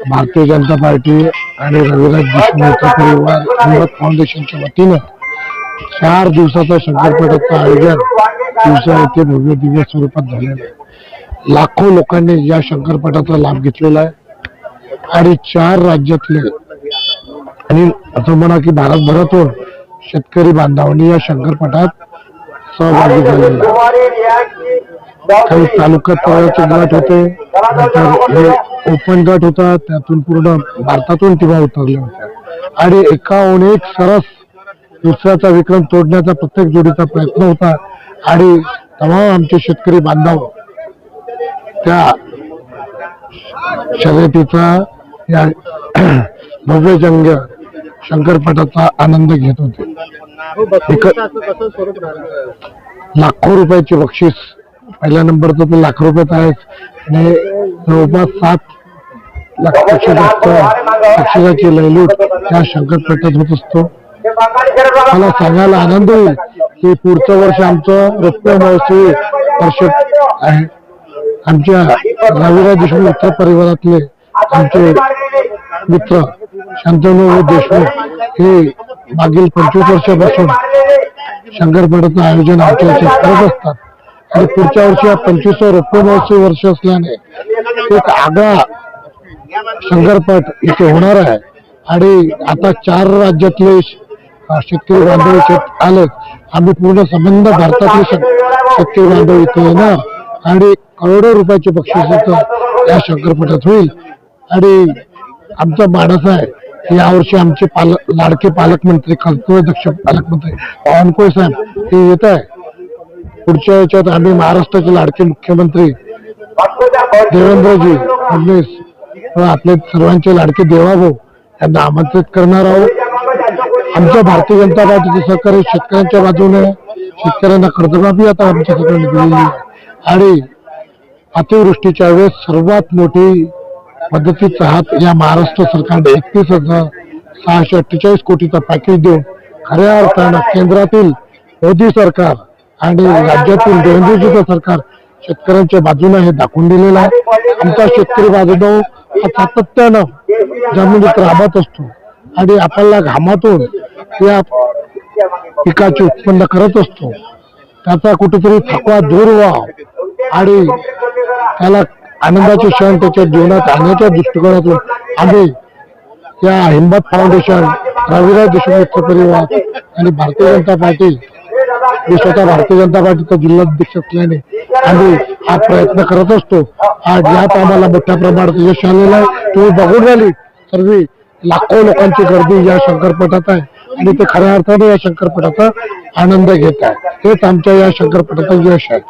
Bharatiya Janata party आणि रविराज देशमुख परिवार हिंमत फाउंडेशनच्या वतीनं 4 दिवसाचा शंकरपटाचं आयोजन दिवसा येथे भव्य दिव्य स्वरूपात झालेलं आहे। लाखो लोकांनी या शंकरपटाचा लाभ घेतलेला आहे आणि 4 राज्यातले आणि असं म्हणा की भारतभरातून शेतकरी बांधवांनी या शंकरपटात सहभागी झालेला आहे। काही तालुक्यात तळाचे गट होते, नंतर ओपन गट होता, त्यातून पूर्ण भारतातून टीमा उतरल्या होत्या आणि एकाहून एक सरस दुसऱ्याचा विक्रम तोडण्याचा प्रत्येक जोडीचा प्रयत्न होता आणि तमाम आमचे शेतकरी बांधव त्या शर्यतीचा या भव्य जंग शंकरपटाचा आनंद घेत होते। लाखो रुपयाचे बक्षीस, पहिल्या नंबरचा तर लाख रुपयात आहे आणि जवळपास 7 लाखापेक्षा जास्त बक्षिसाची लयलूट या शंकरपटात होत असतो। मला सांगायला आनंद होईल की पुढचं वर्ष आमचं रौप्य महोत्सवी वर्ष आहे। आमच्या रविराज देशमुख मित्र परिवारातले आमचे मित्र शांतनु देशमुख हे मागील 25 वर्षापासून शंकरपटाचं आयोजन आमच्या करत असतात आणि पुढच्या वर्षी 25वा रौप्य महोत्सवी वर्ष असल्याने एक आगळा शंकरपट इथे होणार आहे आणि आता 4 राज्यातले शेतकरी बांधव आले। आम्ही पूर्ण संबंध भारतातले शेतकरी बांधव इथे येणार आणि करोडो रुपयाचे बक्षीस या शंकरपटात होईल आणि आमचा मानस आहे की यावर्षी आमचे लाडके पालकमंत्री, कर्तव्यदक्ष पालकमंत्री बावनकुळे साहेब हे येत आहे। पुढच्या याच्यात आम्ही महाराष्ट्राचे लाडके मुख्यमंत्री देवेंद्रजी फडणवीस व आपले सर्वांचे लाडके देवाभाऊ यांना आमंत्रित करणार आहोत। आमच्या भारतीय जनता पार्टीचे सहकार्य शेतकऱ्यांच्या बाजूने, शेतकऱ्यांना कर्जमाफी आता आमच्या सरकारने दिलेली आहे आणि अतिवृष्टीच्या वेळेस सर्वात मोठी मदतीचा हात या महाराष्ट्र सरकारने 31,648 कोटीचा पॅकेज देऊन खऱ्या अर्थानं केंद्रातील मोदी सरकार आणि राज्यातील देवेंद्रजीचं सरकार शेतकऱ्यांच्या बाजूने हे दाखवून दिलेलं आहे। आमचा शेतकरी बांधव सातत्यानं जमिनीत राबत असतो आणि आपल्याला घामातून या पिकाचे उत्पन्न करत असतो। त्याचा कुठेतरी थकवा दूर व्हावा आणि त्याला आनंदाचे क्षण त्याच्या जीवनात आणण्याच्या दृष्टिकोनातून आम्ही या हिंमत फाउंडेशन, रविराज देशमुख परिवार आणि भारतीय जनता पार्टी, मी स्वतः भारतीय जनता पार्टीचा जिल्हाध्यक्ष असल्याने आम्ही हा प्रयत्न करत असतो। आज यात आम्हाला मोठ्या प्रमाणात यश आलेलं आहे। तुम्ही बघून राहिली सर्व लाखो लोकांची गर्दी या शंकरपटात आहे आणि ते खऱ्या अर्थाने या शंकरपटाचा आनंद घेत आहे। हेच आमच्या या शंकरपटाचं यश आहे।